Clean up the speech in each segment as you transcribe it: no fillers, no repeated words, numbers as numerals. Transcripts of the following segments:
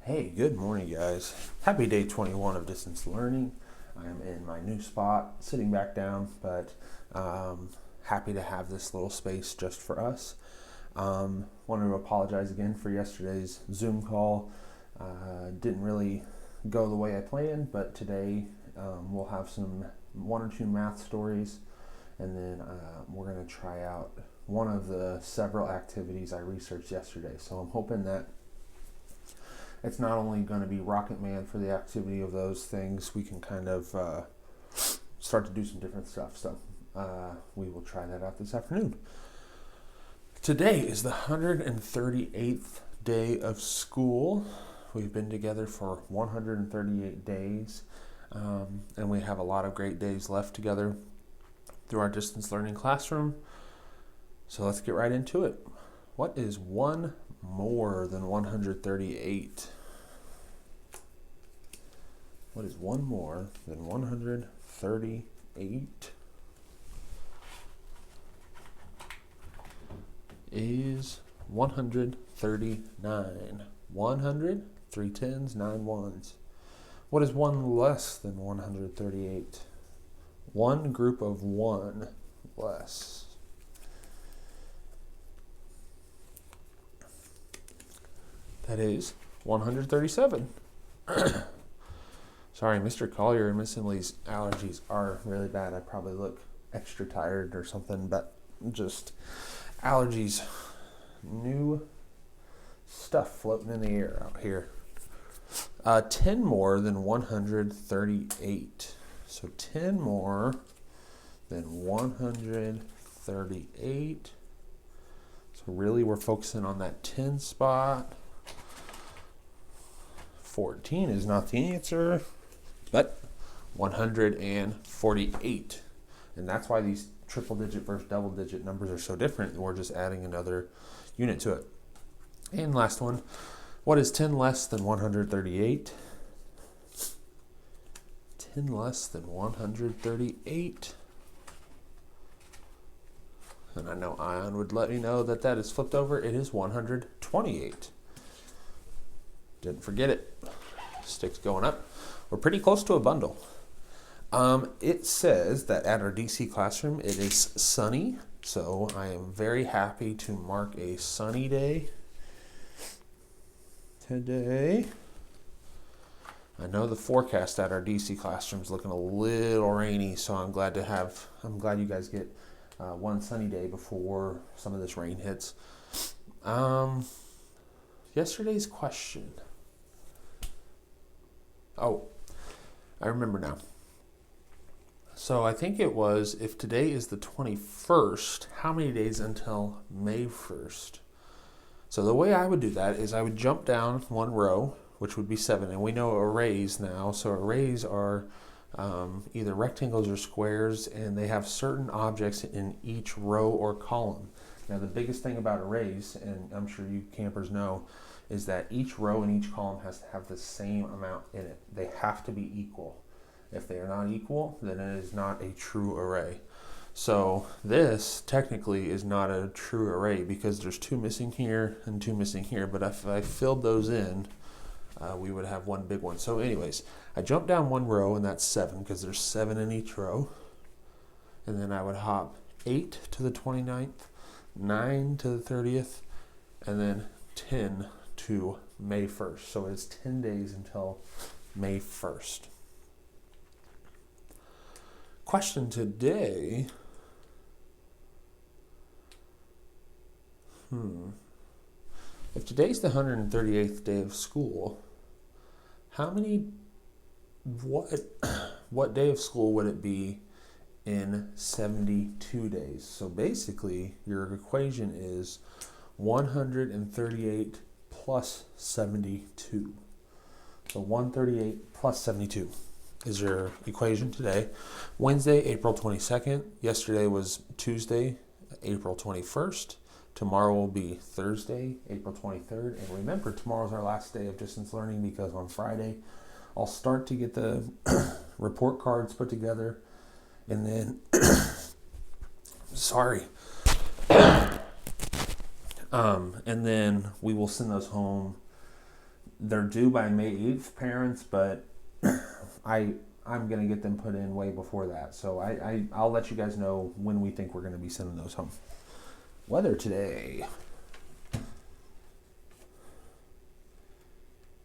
Hey, good morning, guys. Happy day 21 of distance learning. I am in my new spot, sitting back down, but happy to have this little space just for us. Wanted to apologize again for yesterday's Zoom call. Didn't really go the way I planned, but today we'll have one or two math stories, and then we're going to try out one of the several activities I researched yesterday. So I'm hoping that it's not only going to be Rocket Man for the activity of those things, we can kind of start to do some different stuff. So we will try that out this afternoon. Today is the 138th day of school. We've been together for 138 days, and we have a lot of great days left together through our distance learning classroom. So let's get right into it. What is one more than 138? What is one more than 138? Is 139. 100, 3 tens, 9 ones. What is one less than 138? One group of one less. That is 137. Sorry, Mr. Collier and Miss Emily's allergies are really bad. I probably look extra tired or something, but just allergies. New stuff floating in the air out here. 10 more than 138. So 10 more than 138. So really we're focusing on that 10 spot. 14 is not the answer, but 148. And that's why these triple digit versus double digit numbers are so different. We're just adding another unit to it. And last one, what is 10 less than 138? 10 less than 138. And I know Ion would let me know that that is flipped over. It is 128. Didn't forget it. Sticks going up. We're pretty close to a bundle. It says that at our DC classroom it is sunny, so I am very happy to mark a sunny day today. I know the forecast at our DC classroom is looking a little rainy, so I'm glad you guys get one sunny day before some of this rain hits. Yesterday's question. Oh, I remember now. So I think it was, if today is the 21st, how many days until May 1st? So the way I would do that is I would jump down one row, which would be 7. And we know arrays now. So arrays are either rectangles or squares, and they have certain objects in each row or column. Now the biggest thing about arrays, and I'm sure you campers know, is that each row and each column has to have the same amount in it. They have to be equal. If they are not equal, then it is not a true array. So this technically is not a true array because there's 2 missing here and 2 missing here. But if I filled those in, we would have one big one. So anyways, I jump down one row, and that's 7 because there's 7 in each row. And then I would hop 8 to the 29th, 9 to the 30th, and then 10 to May 1st. So it's 10 days until May 1st. Question today. If today's the 138th day of school, what day of school would it be in 72 days? So basically, your equation is 138 plus 72. So 138 plus 72 is your equation today. Wednesday, April 22nd. Yesterday was Tuesday, April 21st. Tomorrow will be Thursday, April 23rd. And remember, tomorrow's our last day of distance learning because on Friday, I'll start to get the report cards put together. And then, and then we will send those home They're due by May 8th, parents, but I'm going to get them put in way before that. So I'll let you guys know when we think we're going to be sending those home. Weather today.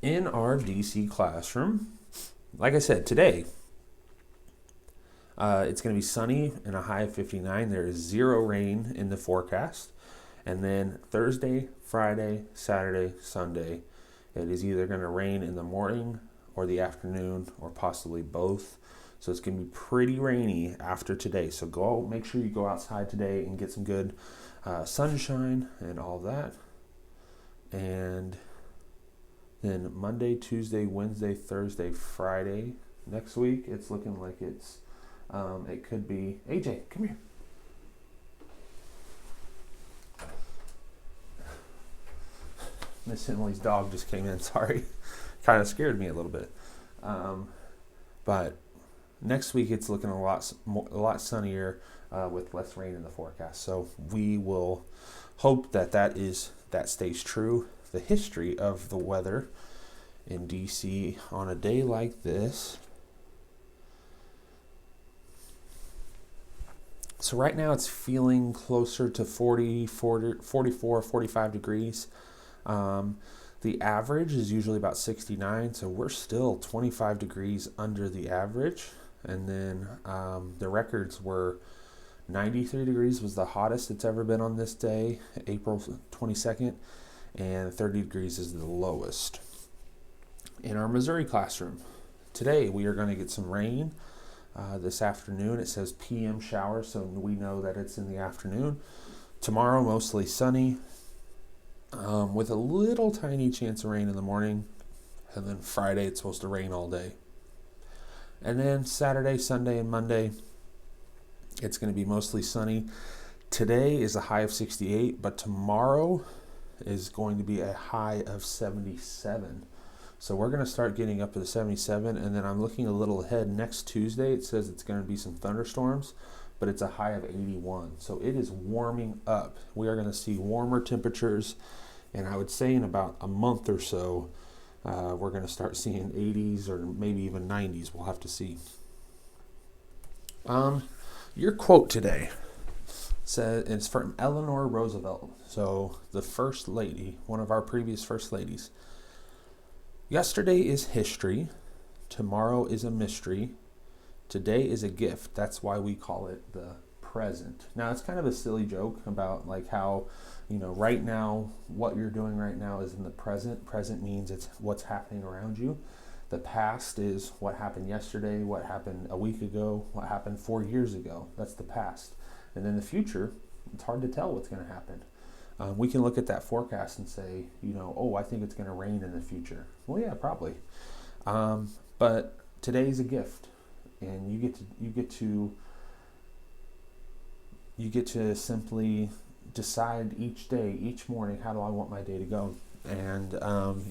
In our DC classroom, like I said, today, it's going to be sunny and a high of 59. There is 0 rain in the forecast. And then Thursday, Friday, Saturday, Sunday, it is either going to rain in the morning or the afternoon or possibly both. So it's going to be pretty rainy after today. So make sure you go outside today and get some good sunshine and all that. And then Monday, Tuesday, Wednesday, Thursday, Friday next week, it's looking like it could be... AJ, come here. Miss Emily's dog just came in, sorry. Kind of scared me a little bit. But next week it's looking a lot sunnier with less rain in the forecast. So we will hope that stays true. The history of the weather in DC on a day like this. So right now it's feeling closer to 44, 45 degrees. The average is usually about 69, so we're still 25 degrees under the average. And then the records were 93 degrees was the hottest it's ever been on this day, April 22nd, and 30 degrees is the lowest. In our Missouri classroom, today we are going to get some rain. This afternoon it says PM shower, so we know that it's in the afternoon. Tomorrow mostly sunny, with a little tiny chance of rain in the morning. And then Friday it's supposed to rain all day. And then Saturday, Sunday, and Monday it's going to be mostly sunny. Today is a high of 68, but tomorrow is going to be a high of 77. So we're going to start getting up to the 77, and then I'm looking a little ahead. Next Tuesday, it says it's going to be some thunderstorms, but it's a high of 81. So it is warming up. We are going to see warmer temperatures, and I would say in about a month or so, we're going to start seeing 80s or maybe even 90s. We'll have to see. Your quote today says it's from Eleanor Roosevelt. So the first lady, one of our previous first ladies. Yesterday is history. Tomorrow is a mystery. Today is a gift. That's why we call it the present. Now, it's kind of a silly joke about like how, right now, what you're doing right now is in the present. Present means it's what's happening around you. The past is what happened yesterday, what happened a week ago, what happened 4 years ago. That's the past. And then the future, it's hard to tell what's going to happen. We can look at that forecast and say, I think it's going to rain in the future. Well, yeah, probably. But today's a gift, and you get to simply decide each day, each morning, how do I want my day to go? And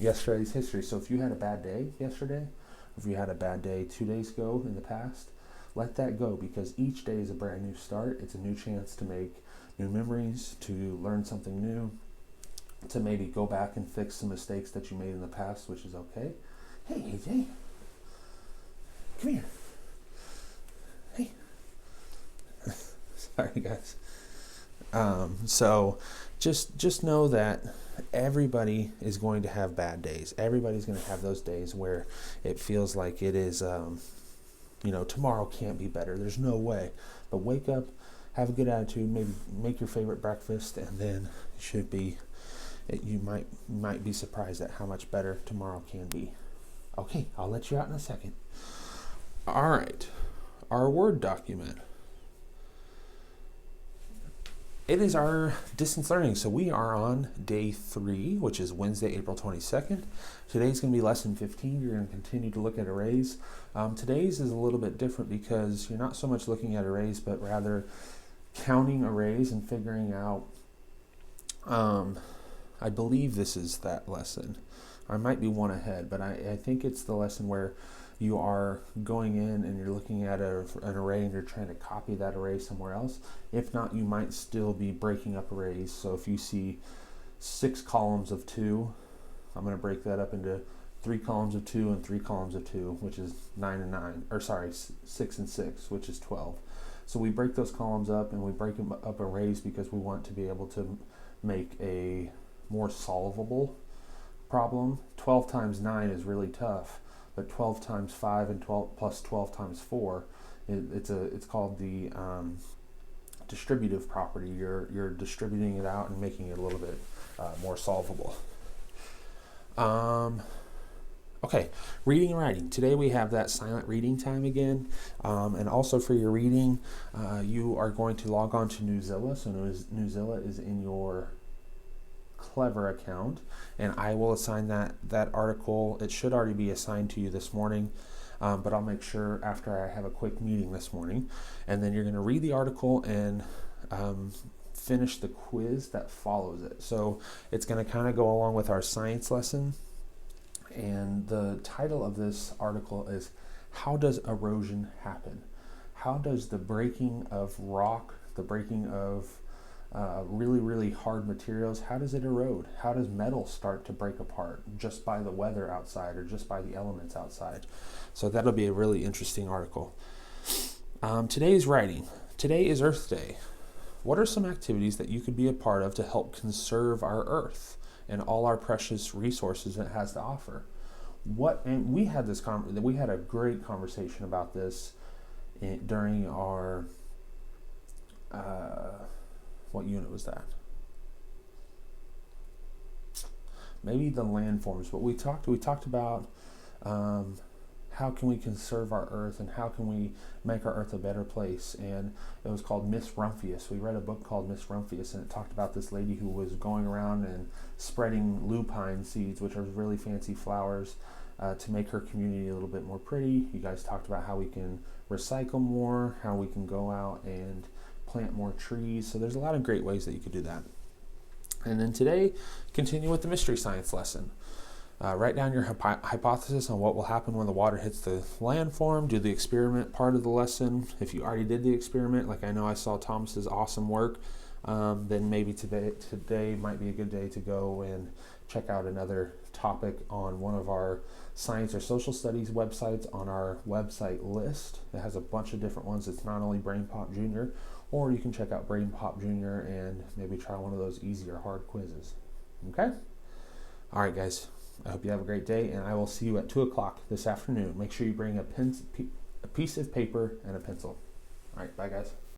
yesterday's history. So if you had a bad day yesterday, if you had a bad day 2 days ago in the past, let that go, because each day is a brand new start. It's a new chance to make new memories, to learn something new, to maybe go back and fix some mistakes that you made in the past, which is okay. Hey, AJ, come here. Hey. Sorry, guys. So just know that everybody is going to have bad days. Everybody's going to have those days where it feels like it is, tomorrow can't be better. There's no way. But wake up, have a good attitude, maybe make your favorite breakfast, and then you might be surprised at how much better tomorrow can be. Okay, I'll let you out in a second. All right, our Word document. It is our distance learning, so we are on day 3, which is Wednesday, April 22nd. Today's going to be lesson 15. You're going to continue to look at arrays. Today's is a little bit different because you're not so much looking at arrays, but rather counting arrays and figuring out, I believe this is that lesson. I might be one ahead, but I think it's the lesson where you are going in and you're looking at an array and you're trying to copy that array somewhere else. If not, you might still be breaking up arrays. So if you see 6 columns of 2, I'm going to break that up into 3 columns of 2 and 3 columns of 2, which is 9 and 9, or sorry, 6 and 6, which is 12. So we break those columns up and we break them up arrays because we want to be able to make a more solvable problem. 12 times 9 is really tough, but 12 times 5 and 12 plus 12 times 4, it's called the distributive property. You're distributing it out and making it a little bit more solvable. Okay, reading and writing. Today we have that silent reading time again. And also for your reading, you are going to log on to Newzilla. So Newzilla is in your Clever account, and I will assign that article. It should already be assigned to you this morning, but I'll make sure after I have a quick meeting this morning. And then you're going to read the article and finish the quiz that follows it. So it's going to kind of go along with our science lesson. And the title of this article is, How Does Erosion Happen? How does the breaking of rock, the breaking of really, really hard materials, how does it erode? How does metal start to break apart just by the weather outside or just by the elements outside? So that'll be a really interesting article. Today's writing. Today is Earth Day. What are some activities that you could be a part of to help conserve our Earth and all our precious resources it has to offer? And we had a great conversation about this during our what unit was that? Maybe the landforms, but we talked about how can we conserve our Earth and how can we make our Earth a better place. And it was called Miss Rumphius. We read a book called Miss Rumphius, and it talked about this lady who was going around and spreading lupine seeds, which are really fancy flowers, to make her community a little bit more pretty. You guys talked about how we can recycle more, how we can go out and plant more trees. So there's a lot of great ways that you could do that. And then today, continue with the mystery science lesson. Write down your hypothesis on what will happen when the water hits the landform. Do the experiment part of the lesson. If you already did the experiment, like I know I saw Thomas's awesome work, then maybe today might be a good day to go and check out another topic on one of our science or social studies websites on our website list. It has a bunch of different ones. It's not only Brain Pop Junior, or you can check out Brain Pop Junior and maybe try one of those easy or hard quizzes. Okay? All right, guys. I hope you have a great day, and I will see you at 2 o'clock this afternoon. Make sure you bring a piece of paper and a pencil. All right, bye, guys.